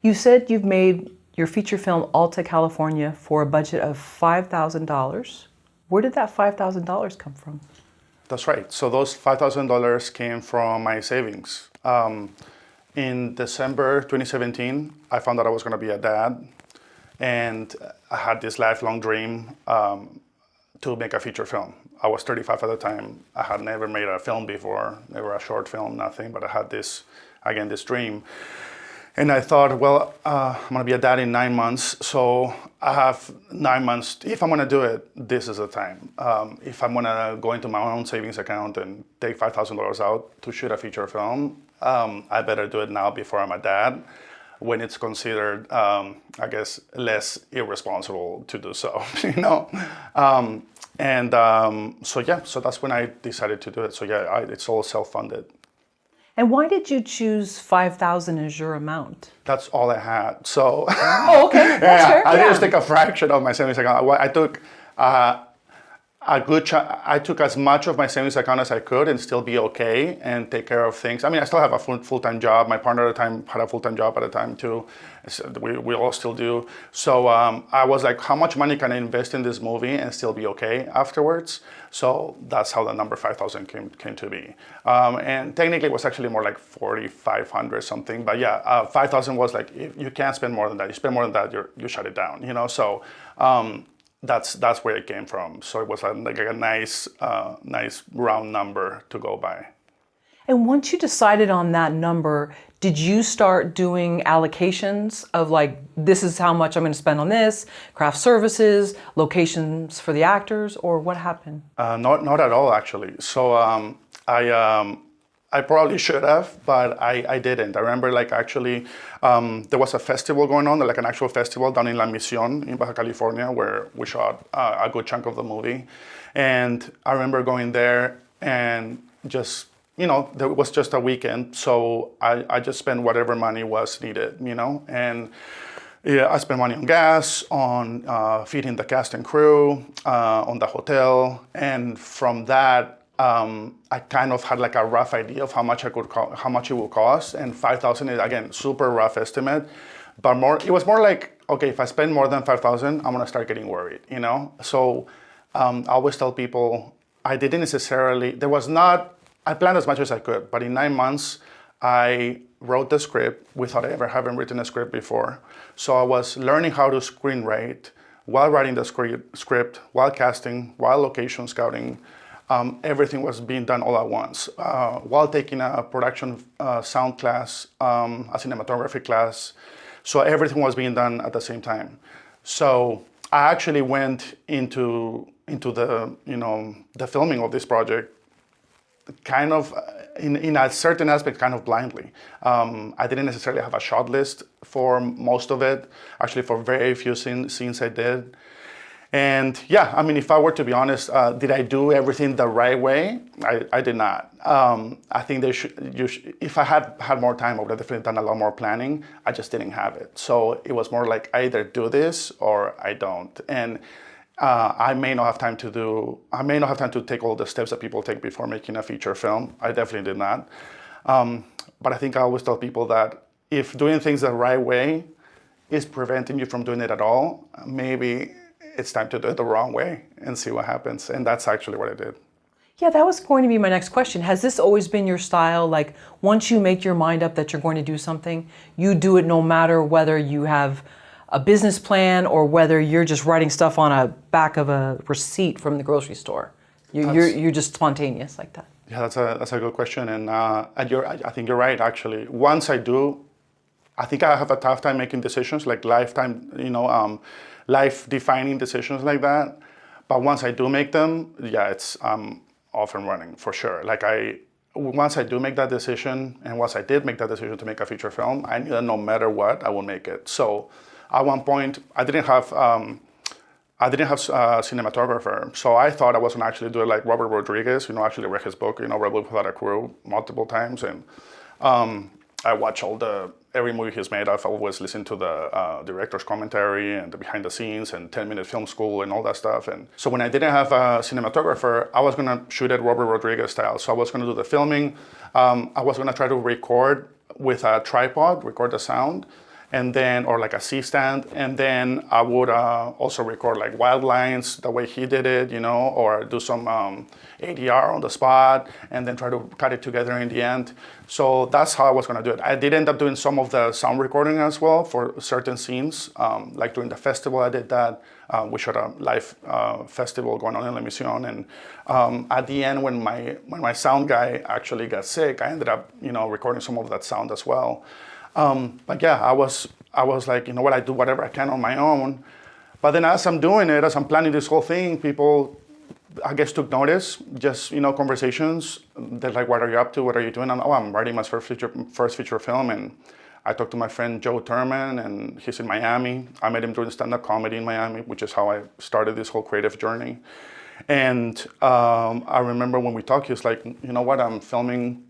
You said you've made your feature film Alta California for a budget of $5,000. Where did that $5,000 come from? That's right. So those $5,000 came from my savings. In December 2017, I found out I was going to be a dad, and I had this lifelong dream to make a feature film. I was 35 at the time. I had never made a film before, never a short film, nothing, but I had this, again, this dream. And I thought, well, I'm gonna be a dad in 9 months, so I have 9 months. If I'm gonna do it, this is the time. If I'm gonna go into my own savings account and take $5,000 out to shoot a feature film, I better do it now before I'm a dad, when it's considered, I guess, less irresponsible to do so, you know? So that's when I decided to do it. So yeah, it's all self-funded. And why did you choose $5,000 as your amount? That's all I had. So oh, okay, that's fair. I didn't just take a fraction of my savings account. I took I took as much of my savings account as I could and still be okay and take care of things. I mean, I still have a full-time job. My partner at the time had a full-time job at the time too. We all still do. So I was like, how much money can I invest in this movie and still be okay afterwards? So that's how the number 5,000 came to be. And technically it was actually more like 4,500 something. But yeah, 5,000 was like, you can't spend more than that. You spend more than that, you shut it down, you know? So that's where it came from. So it was like a nice round number to go by. And once you decided on that number, did you start doing allocations of like, this is how much I'm going to spend on this, craft services, locations for the actors, or what happened? Not at all, actually. So I probably should have, but I didn't. I remember like actually there was a festival going on, like an actual festival down in La Misión in Baja California where we shot a good chunk of the movie. And I remember going there and just, you know, there was just a weekend. So I just spent whatever money was needed, you know, and yeah, I spent money on gas, on feeding the cast and crew, on the hotel. And from that, I kind of had like a rough idea of how much it would cost, and 5,000 is again super rough estimate, but it was more like, okay, if I spend more than 5,000, I'm gonna start getting worried, you know. So I always tell people I didn't necessarily. I planned as much as I could, but in 9 months I wrote the script without ever having written a script before. So I was learning how to screenwrite while writing the script, while casting, while location scouting. Everything was being done all at once, while taking a production sound class, a cinematography class. So everything was being done at the same time. So I actually went into the, you know, the filming of this project kind of in a certain aspect kind of blindly. I didn't necessarily have a shot list for most of it. Actually, for very few scenes I did. And yeah, I mean, if I were to be honest, did I do everything the right way? I did not. I think if I had more time, I would have definitely done a lot more planning. I just didn't have it. So it was more like I either do this or I don't. And I may not have time to take all the steps that people take before making a feature film. I definitely did not. But I think I always tell people that if doing things the right way is preventing you from doing it at all, maybe it's time to do it the wrong way and see what happens. And that's actually what I did. Yeah, that was going to be my next question. Has this always been your style? Like, once you make your mind up that you're going to do something, you do it no matter whether you have a business plan or whether you're just writing stuff on a back of a receipt from the grocery store. You're just spontaneous like that. Yeah, that's a good question. And I think you're right, actually. Once I do, I think I have a tough time making decisions, like lifetime, you know, life-defining decisions like that. But once I do make them, yeah, it's off and running for sure. Like once I do make that decision, and once I did make that decision to make a feature film, I knew that no matter what, I will make it. So at one point, I didn't have a cinematographer, so I thought I was gonna actually do it like Robert Rodriguez, you know, actually read his book, you know, Rebel Without a Crew, multiple times, and I watch every movie he's made. I've always listened to the director's commentary and the behind the scenes and 10-minute film school and all that stuff. And so when I didn't have a cinematographer, I was gonna shoot it Robert Rodriguez style. So I was gonna do the filming. I was gonna try to record with a tripod, record the sound, and then, or like a C-stand, and then I would also record like wild lines the way he did it, or do some ADR on the spot, and then try to cut it together in the end. So that's how I was gonna do it. I did end up doing some of the sound recording as well for certain scenes. Like during the festival, I did that. We shot a live festival going on in La Mission, and at the end, when my sound guy actually got sick, I ended up, recording some of that sound as well. But yeah, I was like, I do whatever I can on my own. But then as I'm doing it, as I'm planning this whole thing, people, I guess, took notice. Just conversations. They're like, "What are you up to? What are you doing?" And I'm writing my first feature film, and I talked to my friend Joe Turman, and he's in Miami. I met him doing stand-up comedy in Miami, which is how I started this whole creative journey. And I remember when we talked, he was like, "You know what? I'm filming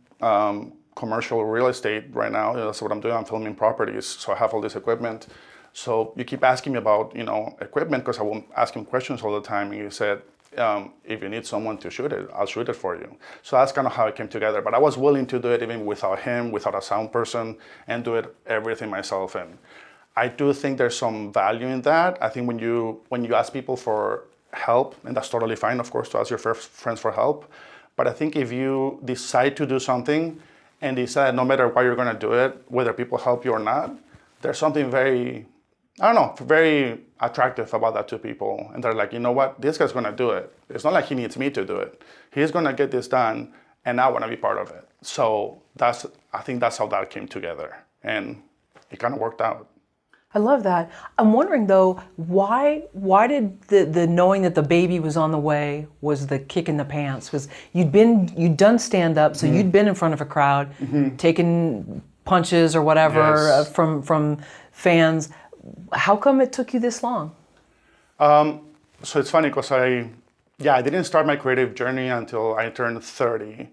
commercial real estate right now. That's what I'm doing. I'm filming properties, so I have all this equipment. So you keep asking me about equipment, because I won't ask him questions all the time." And he said, "If you need someone to shoot it, I'll shoot it for you." So that's kind of how it came together. But I was willing to do it even without him, without a sound person, and do it everything myself. And I do think there's some value in that. I think when you ask people for help, and that's totally fine, of course, to ask your friends for help. But I think if you decide to do something and decide no matter why you're going to do it, whether people help you or not, there's something very attractive about that to people. And they're like, "You know what? This guy's going to do it. It's not like he needs me to do it. He's going to get this done, and I want to be part of it." So I think that's how that came together. And it kind of worked out. I love that. I'm wondering though, why did the knowing that the baby was on the way was the kick in the pants? Because you'd done stand up, so you'd been in front of a crowd, taking punches or whatever from fans. How come it took you this long? So it's funny because I didn't start my creative journey until I turned 30.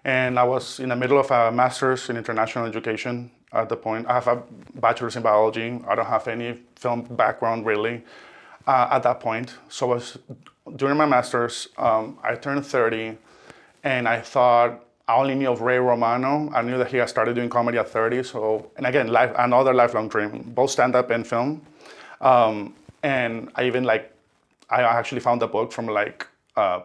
And I was in the middle of a master's in international education at the point. I have a bachelor's in biology. I don't have any film background really at that point. So I was during my master's, I turned 30, and I thought I only knew of Ray Romano. I knew that he had started doing comedy at 30. So, and again, another lifelong dream, both stand-up and film. And I actually found a book from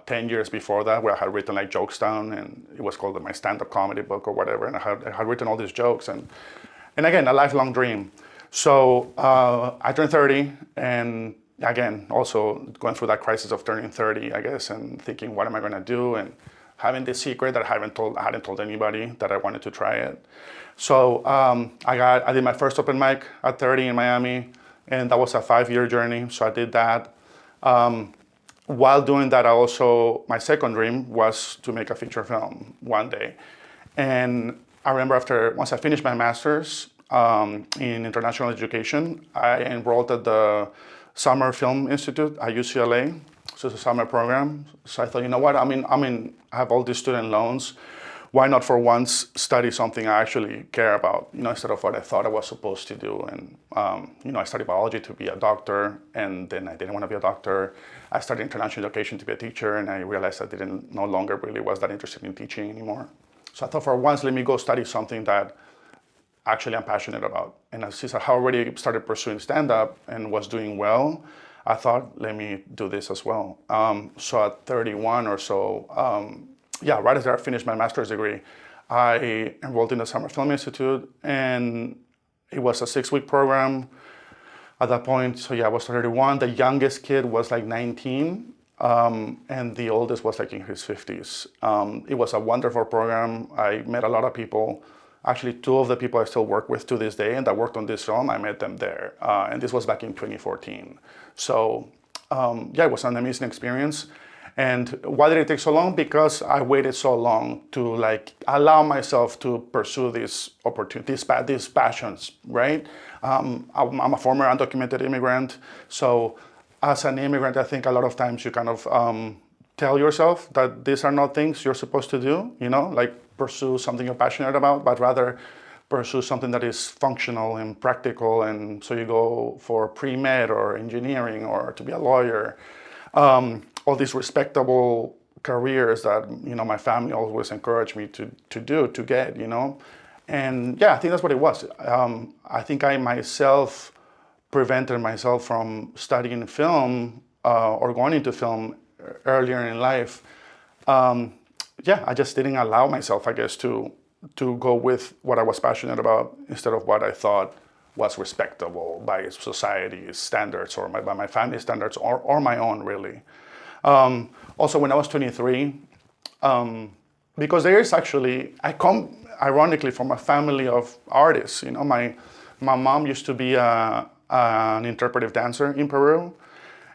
10 years before that where I had written jokes down, and it was called my stand-up comedy book or whatever. And I had written all these jokes, and again, a lifelong dream. So I turned 30, and again, also going through that crisis of turning 30, I guess, and thinking, what am I going to do? And having this secret that I hadn't told anybody that I wanted to try it. So I did my first open mic at 30 in Miami, and that was a 5-year journey. So I did that. While doing that, my second dream was to make a feature film one day. And I remember once I finished my master's in international education, I enrolled at the Summer Film Institute at UCLA. So it's a summer program. So I thought, you know what, I have all these student loans. Why not for once study something I actually care about, instead of what I thought I was supposed to do. And, I studied biology to be a doctor, and then I didn't want to be a doctor. I started international education to be a teacher, and I realized I no longer really was that interested in teaching anymore. So I thought for once, let me go study something that actually I'm passionate about. And since I already started pursuing stand-up and was doing well, I thought, let me do this as well. So at 31 or so, right after I finished my master's degree, I enrolled in the Summer Film Institute, and it was a 6-week program at that point. So I was 31. The youngest kid was 19, and the oldest was in his 50s. It was a wonderful program. I met a lot of people. Actually, 2 of the people I still work with to this day and that worked on this film, I met them there. And this was back in 2014. So it was an amazing experience. And why did it take so long? Because I waited so long to allow myself to pursue these opportunities, these passions, right? I'm a former undocumented immigrant. So as an immigrant, I think a lot of times you kind of tell yourself that these are not things you're supposed to do, pursue something you're passionate about, but rather pursue something that is functional and practical. And so you go for pre-med or engineering or to be a lawyer. All these respectable careers that my family always encouraged me to get. And yeah, I think that's what it was. I think I myself prevented myself from studying film or going into film earlier in life. Yeah, I just didn't allow myself, I guess, to go with what I was passionate about instead of what I thought was respectable by society's standards or by my family's standards or my own, really. Also, when I was 23, because there is actually, I come ironically from a family of artists. You know, my mom used to be an interpretive dancer in Peru,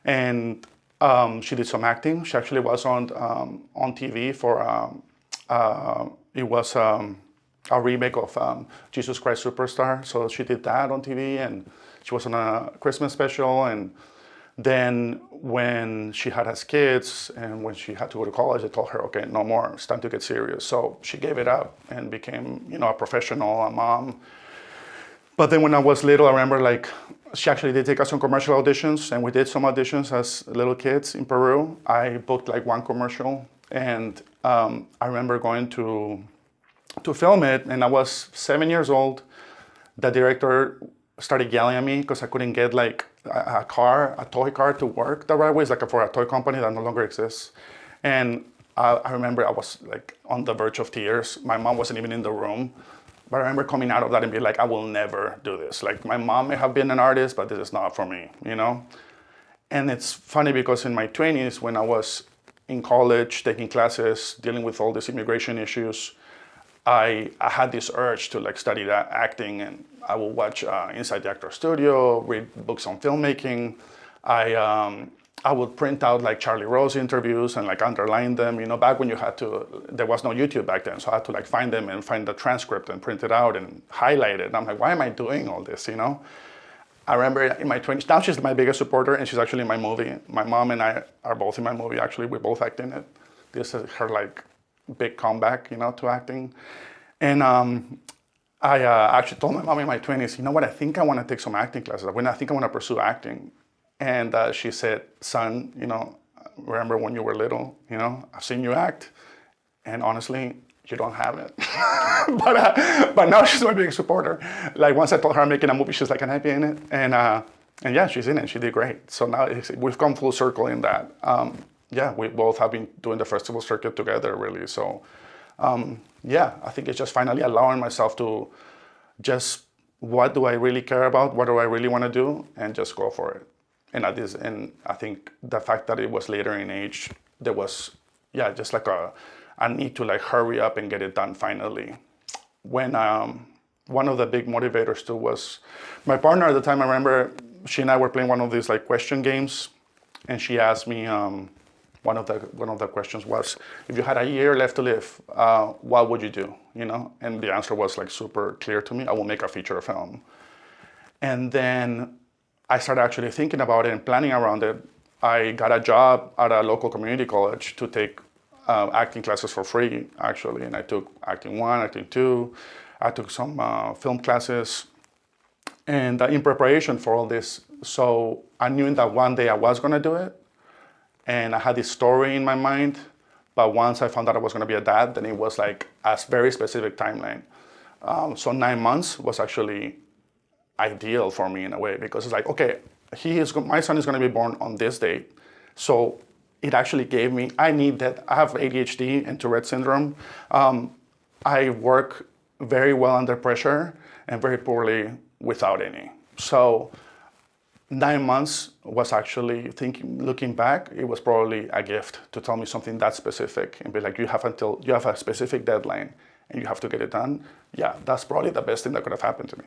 and she did some acting. She actually was on TV for it was a remake of Jesus Christ Superstar. So she did that on TV, and she was on a Christmas special. And then when she had us kids and when she had to go to college, I told her, okay, no more, it's time to get serious. So she gave it up and became, you know, a professional, a mom. But then when I was little, I remember like she actually did take us on commercial auditions, and we did some auditions as little kids in Peru. I booked like one commercial, and I remember going to film it, and I was 7 years old. The director started yelling at me because I couldn't get like a toy car to work the right way. It's like for a toy company that no longer exists. And I remember I was like on the verge of tears. My mom wasn't even in the room. But I remember coming out of that and being like, I will never do this. Like, my mom may have been an artist, but this is not for me, you know? And it's funny because in my 20s, when I was in college, taking classes, dealing with all these immigration issues, I had this urge to like study that acting, and I would watch Inside the Actor Studio, read books on filmmaking. I would print out like Charlie Rose interviews and like underline them, you know, back when you had to, there was no YouTube back then. So I had to like find them and find the transcript and print it out and highlight it. And I'm like, why am I doing all this, you know? I remember in my 20s, now she's my biggest supporter, and she's actually in my movie. My mom and I are both in my movie, actually. We both act in it. This is her like big comeback, you know, to acting. And I actually told my mom in my 20s, you know what, I think I want to take some acting classes. I think I want to pursue acting. And she said, son, you know, remember when you were little, you know, I've seen you act, and honestly, you don't have it. but now she's my biggest supporter. Like, once I told her I'm making a movie, she's like, can I be in it? And yeah, she's in it. She did great. So now we've come full circle in that. Yeah, we both have been doing the festival circuit together, really. So yeah, I think it's just finally allowing myself to just, what do I really care about? What do I really want to do? And just go for it. And I think the fact that it was later in age, there was, yeah, just like a need to like hurry up and get it done finally. When one of the big motivators too was my partner at the time. I remember she and I were playing one of these like question games, and she asked me, one of the questions was, if you had a year left to live, what would you do? You know, and the answer was like super clear to me. I will make a feature film. And then I started actually thinking about it and planning around it. I got a job at a local community college to take acting classes for free, actually. And I took acting 1, acting 2. I took some film classes. And in preparation for all this, so I knew that one day I was going to do it. And I had this story in my mind. But once I found out I was going to be a dad, then it was like a very specific timeline. So 9 months was actually ideal for me in a way, because it's like, okay, my son is going to be born on this date. So it actually gave me, I have ADHD and Tourette syndrome. I work very well under pressure and very poorly without any. So 9 months was actually, looking back, it was probably a gift to tell me something that specific and be like, you have a specific deadline and you have to get it done. Yeah, that's probably the best thing that could have happened to me.